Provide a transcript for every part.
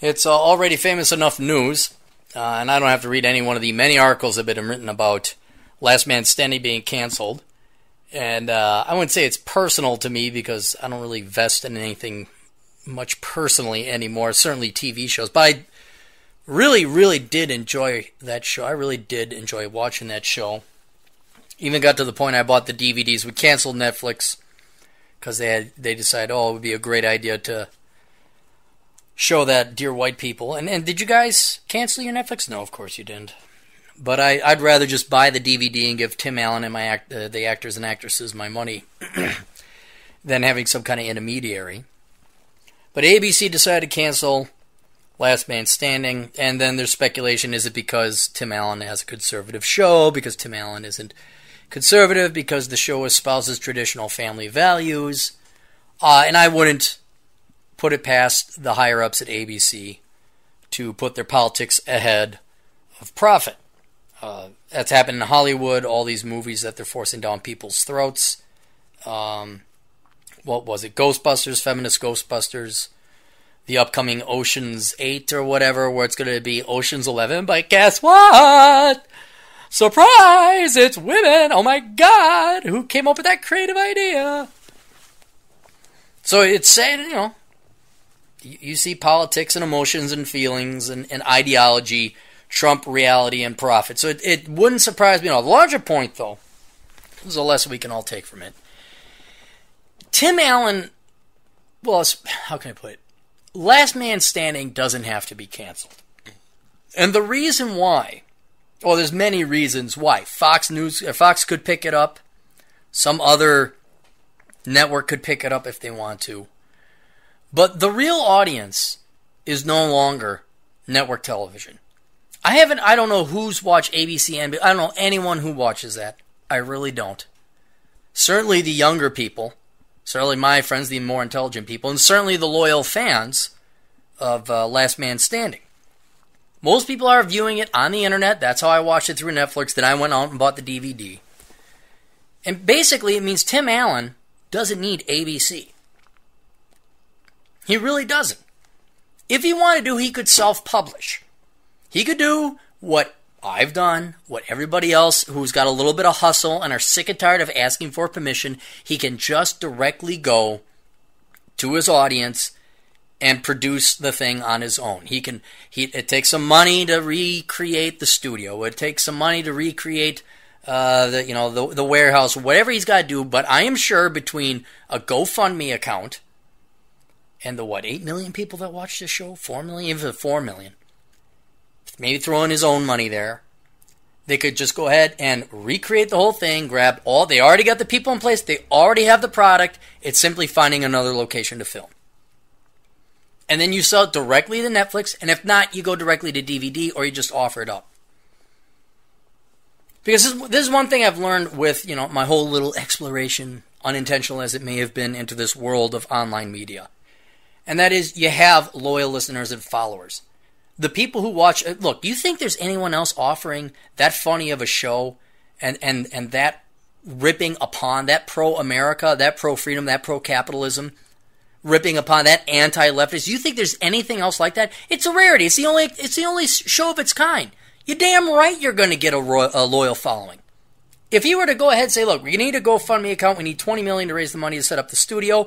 It's already famous enough news, and I don't have to read any one of the many articles that have been written about Last Man Standing being canceled. And I wouldn't say it's personal to me because I don't really vest in anything much personally anymore, certainly TV shows. But I really, really did enjoy that show. I really did enjoy watching that show. Even got to the point I bought the DVDs. We canceled Netflix because they decided, it would be a great idea to show that Dear White People. And did you guys cancel your Netflix? No, of course you didn't. But I'd rather just buy the DVD and give Tim Allen and the actors and actresses my money than having some kind of intermediary. But ABC decided to cancel Last Man Standing, and then there's speculation, is it because Tim Allen has a conservative show, because Tim Allen isn't conservative, because the show espouses traditional family values, and I wouldn't put it past the higher-ups at ABC to put their politics ahead of profit. That's happened in Hollywood, all these movies that they're forcing down people's throats. What was it? Ghostbusters, feminist Ghostbusters. The upcoming Ocean's 8 or whatever, where it's going to be Ocean's 11. But guess what? Surprise! It's women! Oh my God! Who came up with that creative idea? So it's saying, you see politics and emotions and feelings and ideology trump reality and profit. So it wouldn't surprise me. The larger point, though, this is a lesson we can all take from it. Tim Allen, how can I put it? Last Man Standing doesn't have to be canceled. And the reason why, there's many reasons why. Fox could pick it up. Some other network could pick it up if they want to. But the real audience is no longer network television. I don't know who's watched ABC, NBC. I don't know anyone who watches that. I really don't. Certainly the younger people. Certainly my friends, the more intelligent people. And certainly the loyal fans of Last Man Standing. Most people are viewing it on the internet. That's how I watched it through Netflix. Then I went out and bought the DVD. And basically it means Tim Allen doesn't need ABC. He really doesn't. If he wanted to, he could self-publish. He could do what I've done, what everybody else who's got a little bit of hustle and are sick and tired of asking for permission. He can just directly go to his audience and produce the thing on his own. It takes some money to recreate the studio. It takes some money to recreate the warehouse, whatever he's got to do. But I am sure between a GoFundMe account and the 8 million people that watch this show, 4 million, even 4 million. Maybe throw in his own money there. They could just go ahead and recreate the whole thing, they already got the people in place, they already have the product, it's simply finding another location to film. And then you sell it directly to Netflix, and if not, you go directly to DVD or you just offer it up. Because this is one thing I've learned with, my whole little exploration, unintentional as it may have been, into this world of online media. And that is, you have loyal listeners and followers. The people who watch, look, do you think there's anyone else offering that funny of a show and that ripping upon that pro-America, that pro-freedom, that pro-capitalism, ripping upon that anti-leftist? Do you think there's anything else like that? It's a rarity. It's the only show of its kind. You're damn right you're going to get a loyal following. If you were to go ahead and say, look, we need a GoFundMe account, we need $20 million to raise the money to set up the studio,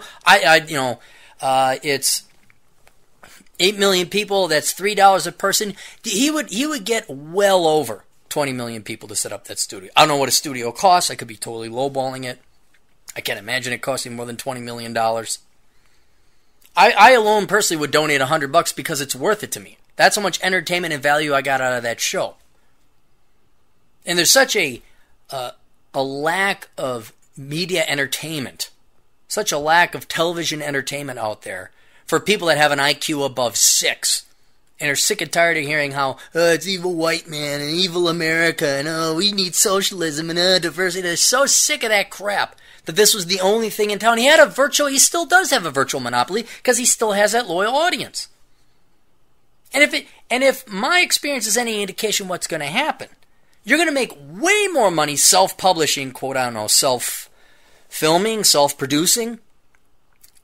it's 8 million people, that's $3 a person. He would get well over 20 million people to set up that studio. I don't know what a studio costs. I could be totally lowballing it. I can't imagine it costing more than $20 million. I alone personally would donate $100 because it's worth it to me. That's how much entertainment and value I got out of that show. And there's such a lack of media entertainment, such a lack of television entertainment out there for people that have an IQ above 6 and are sick and tired of hearing how it's evil white man and evil America and we need socialism and diversity. They're so sick of that crap that this was the only thing in town. He still does have a virtual monopoly because he still has that loyal audience. And if my experience is any indication what's going to happen, you're going to make way more money self-publishing, quote, self-filming, self-producing,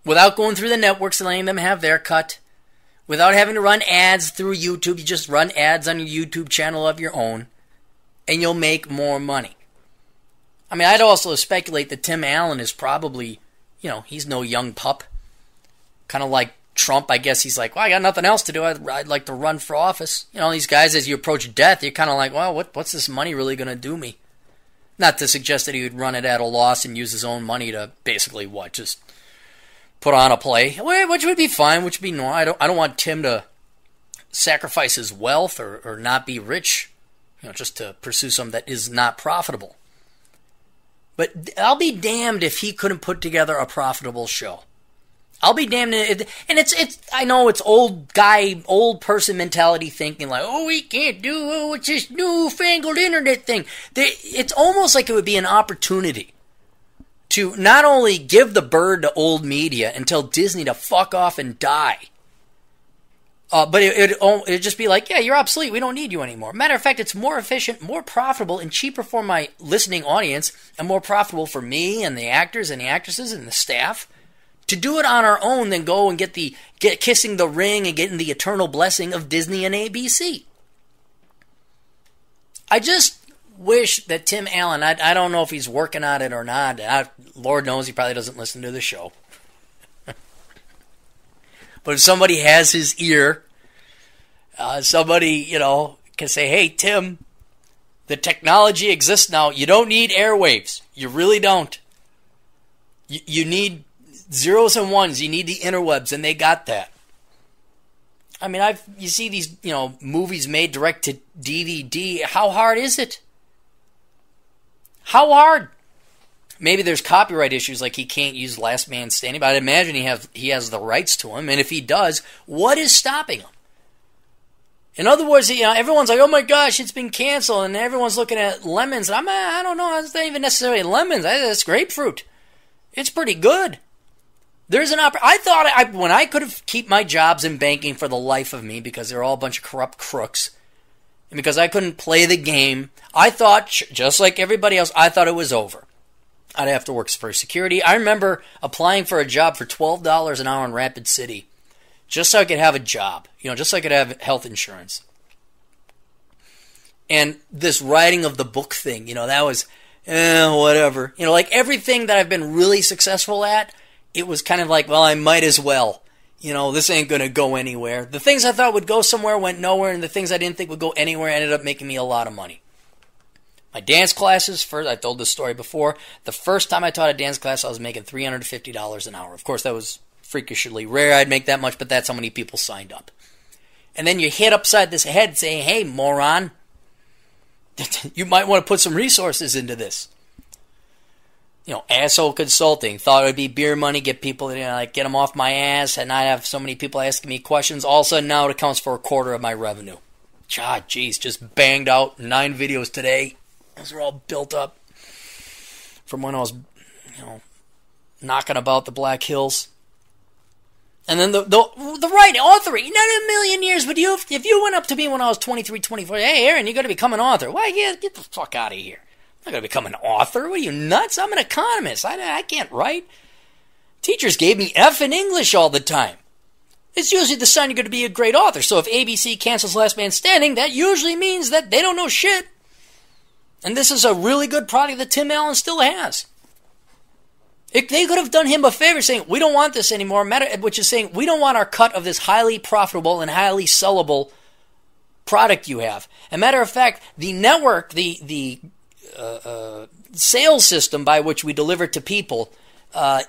without going through the networks and letting them have their cut, without having to run ads through YouTube. You just run ads on your YouTube channel of your own, and you'll make more money. I mean, I'd also speculate that Tim Allen is probably, he's no young pup. Kind of like Trump, I guess he's like, well, I got nothing else to do. I'd like to run for office. These guys, as you approach death, you're kind of like, well, what's this money really going to do me? Not to suggest that he would run it at a loss and use his own money to basically just put on a play, which would be fine, which would be normal. I don't want Tim to sacrifice his wealth or not be rich, just to pursue something that is not profitable. But I'll be damned if he couldn't put together a profitable show. I'll be damned. And it's I know it's old person mentality thinking like, oh, we can't do it's this newfangled internet thing. It's almost like it would be an opportunity to not only give the bird to old media and tell Disney to fuck off and die, but it'd just be like, yeah, you're obsolete. We don't need you anymore. Matter of fact, it's more efficient, more profitable, and cheaper for my listening audience, and more profitable for me and the actors and the actresses and the staff to do it on our own than go and get kissing the ring and getting the eternal blessing of Disney and ABC. I just wish that Tim Allen, I don't know if he's working on it or not. Lord knows he probably doesn't listen to the show. But if somebody has his ear, somebody, can say, hey, Tim, the technology exists now. You don't need airwaves. You really don't. You need zeros and ones. You need the interwebs, and they got that. I mean, you see these, movies made direct to DVD. How hard is it? How hard? Maybe there's copyright issues, like he can't use Last Man Standing, but I'd imagine he has the rights to him, and if he does, what is stopping him? In other words, everyone's like, oh my gosh, it's been canceled, and everyone's looking at lemons. I don't know, it's not even necessarily lemons. It's grapefruit. It's pretty good. There's an I thought when I could have keep my jobs in banking for the life of me because they're all a bunch of corrupt crooks, and because I couldn't play the game, I thought, just like everybody else, I thought it was over. I'd have to work for security. I remember applying for a job for $12 an hour in Rapid City, just so I could have a job, just so I could have health insurance. And this writing of the book thing, that was, whatever. Like everything that I've been really successful at, it was kind of like, well, I might as well. This ain't going to go anywhere. The things I thought would go somewhere went nowhere, and the things I didn't think would go anywhere ended up making me a lot of money. My dance classes, first, I told this story before. The first time I taught a dance class, I was making $350 an hour. Of course, that was freakishly rare. I'd make that much, but that's how many people signed up. And then you hit upside this head saying, hey, moron, you might want to put some resources into this. Asshole consulting. Thought it would be beer money, get people, get them off my ass, and not have so many people asking me questions. All of a sudden, now it accounts for a quarter of my revenue. God, jeez, just banged out 9 videos today. Those are all built up from when I was, knocking about the Black Hills. And then the writing, authoring, not a million years, but if you went up to me when I was 23, 24, hey, Aaron, you're going to become an author. Why, get the fuck out of here. I'm not going to become an author. What are you, nuts? I'm an economist. I can't write. Teachers gave me F in English all the time. It's usually the sign you're going to be a great author. So if ABC cancels Last Man Standing, that usually means that they don't know shit. And this is a really good product that Tim Allen still has. They could have done him a favor saying, we don't want this anymore, which is saying, we don't want our cut of this highly profitable and highly sellable product you have. As a matter of fact, the network, the sales system by which we deliver to people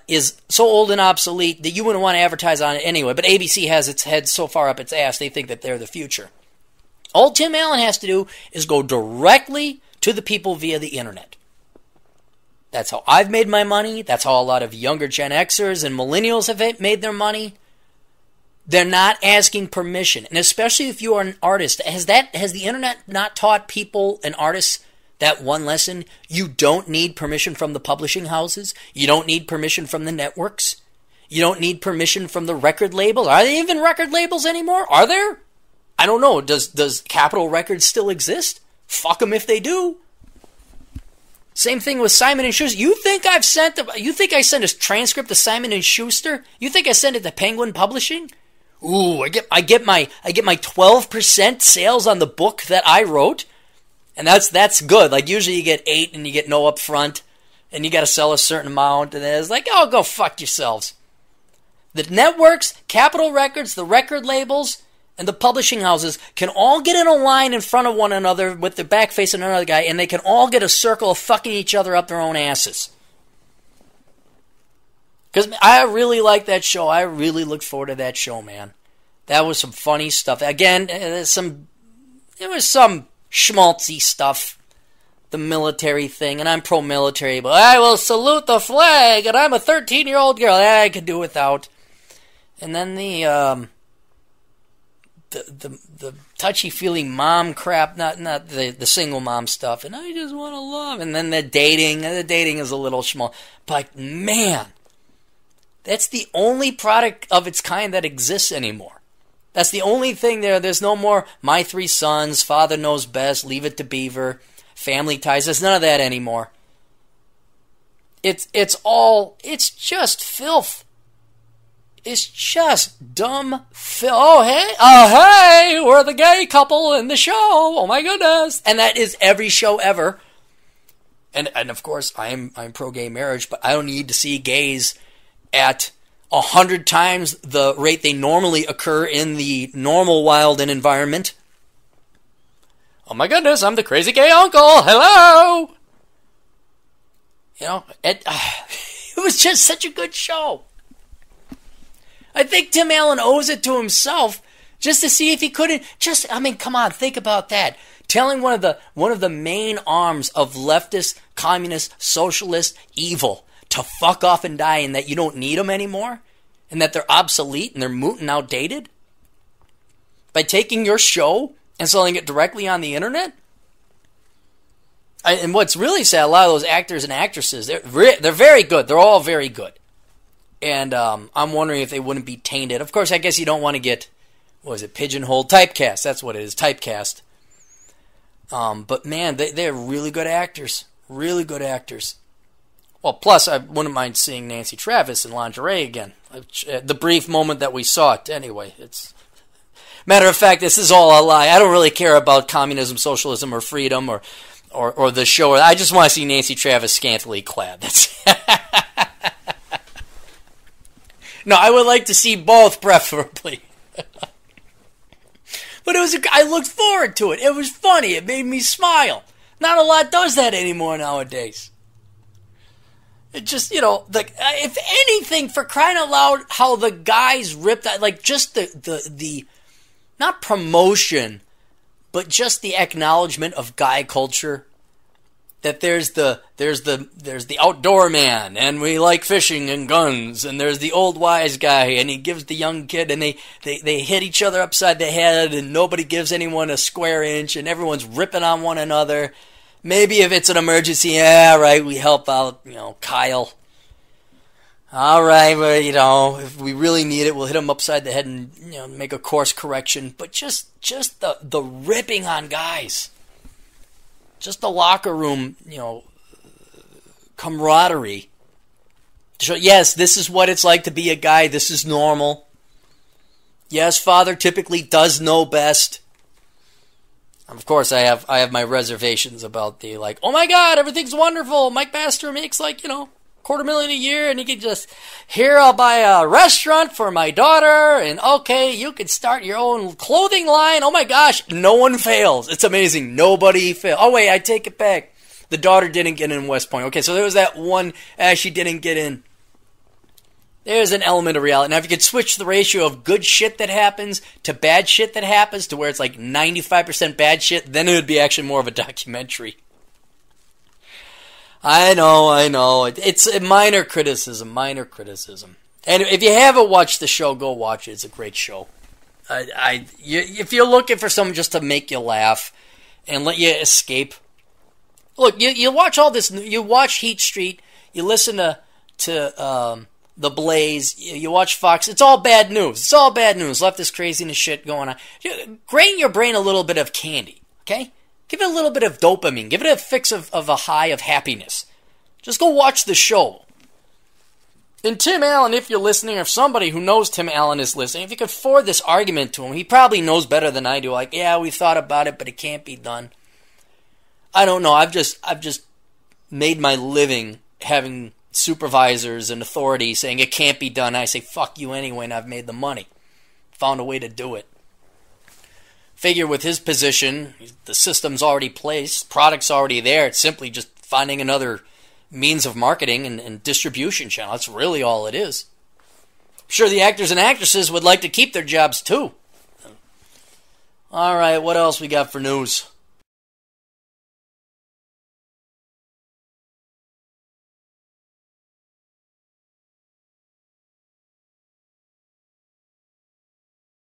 is so old and obsolete that you wouldn't want to advertise on it anyway. But ABC has its head so far up its ass, they think that they're the future. All Tim Allen has to do is go directly to the people via the internet. That's how I've made my money. That's how a lot of younger Gen Xers and millennials have made their money. They're not asking permission. And especially if you are an artist, has the internet not taught people and artists that one lesson? You don't need permission from the publishing houses. You don't need permission from the networks. You don't need permission from the record labels. Are there even record labels anymore? Are there? I don't know. Does Capitol Records still exist? Fuck them if they do. Same thing with Simon & Schuster. You think I sent a transcript to Simon & Schuster? You think I sent it to Penguin Publishing? Ooh, I get my 12% sales on the book that I wrote, and that's good. Like usually you get 8 and you get no upfront, and you got to sell a certain amount, and then it's like, oh, go fuck yourselves. The networks, Capitol Records, the record labels, and the publishing houses can all get in a line in front of one another with their back facing another guy, and they can all get a circle of fucking each other up their own asses. Because I really like that show. I really looked forward to that show, man. That was some funny stuff. Again, there was some schmaltzy stuff. The military thing, and I'm pro-military, but I will salute the flag, and I'm a 13-year-old girl. I could do without. And then the touchy-feely mom crap, not the single mom stuff, and I just want to love. And then the dating is a little small. But, man, that's the only product of its kind that exists anymore. That's the only thing there. There's no more My Three Sons, Father Knows Best, Leave It to Beaver, Family Ties. There's none of that anymore. It's just filth. It's just dumb filth. Oh hey, we're the gay couple in the show. Oh my goodness. And that is every show ever. And of course I'm pro gay marriage, but I don't need to see gays at 100 times the rate they normally occur in the normal wild and environment. Oh my goodness, I'm the crazy gay uncle. Hello. You know, it was just such a good show. I think Tim Allen owes it to himself just to see if he couldn't come on, think about that. Telling one of the main arms of leftist, communist, socialist evil to fuck off and die, and that you don't need them anymore, and that they're obsolete and they're moot and outdated. By taking your show and selling it directly on the internet. And what's really sad, a lot of those actors and actresses, they're very good. They're all very good. And I'm wondering if they wouldn't be tainted. Of course, I guess you don't want to get, pigeonholed, typecast. That's what it is, typecast. But man, they're really good actors. Really good actors. Well, plus, I wouldn't mind seeing Nancy Travis in lingerie again. The brief moment that we saw it. Anyway, it's... Matter of fact, this is all a lie. I don't really care about communism, socialism, or freedom, or the show. I just want to see Nancy Travis scantily clad. That's No, I would like to see both, preferably. But I looked forward to it. It was funny. It made me smile. Not a lot does that anymore nowadays. It just, if anything, for crying out loud, how the guys ripped that, like just the not promotion, but just the acknowledgement of guy culture. That there's the outdoor man, and we like fishing and guns, and there's the old wise guy, and he gives the young kid, and they hit each other upside the head, and nobody gives anyone a square inch, and everyone's ripping on one another. Maybe if it's an emergency, yeah, right, we help out, Kyle. All right, well, if we really need it, we'll hit him upside the head and, make a course correction. But just the ripping on guys. Just the locker room, camaraderie. So, yes, this is what it's like to be a guy. This is normal. Yes, father typically does know best. Of course, I have my reservations about the, oh my God, everything's wonderful. Mike Baster makes, $250,000 a year, and he can just, here, I'll buy a restaurant for my daughter, and okay, you can start your own clothing line. Oh my gosh, no one fails. It's amazing. Nobody fails. Oh wait, I take it back. The daughter didn't get in West Point. Okay, so there was that one, she didn't get in. There's an element of reality. Now, if you could switch the ratio of good shit that happens to bad shit that happens to where it's 95% bad shit, then it would be actually more of a documentary. I know. It's a minor criticism. And if you haven't watched the show, go watch it. It's a great show. If you're looking for something just to make you laugh and let you escape, look, you watch all this. You watch Heat Street. You listen to The Blaze. You watch Fox. It's all bad news. Leftist craziness shit going on. Grain your brain a little bit of candy, okay? Give it a little bit of dopamine. Give it a fix of a high of happiness. Just go watch the show. And Tim Allen, if you're listening, or if somebody who knows Tim Allen is listening, if you could forward this argument to him, he probably knows better than I do. Like, yeah, we thought about it, but it can't be done. I don't know. I've just made my living having supervisors and authority saying it can't be done. I say, fuck you anyway, and I've made the money. Found a way to do it. Figure with his position, the system's already placed, product's already there. It's simply just finding another means of marketing and distribution channel. That's really all it is. I'm sure the actors and actresses would like to keep their jobs too. All right, what else we got for news?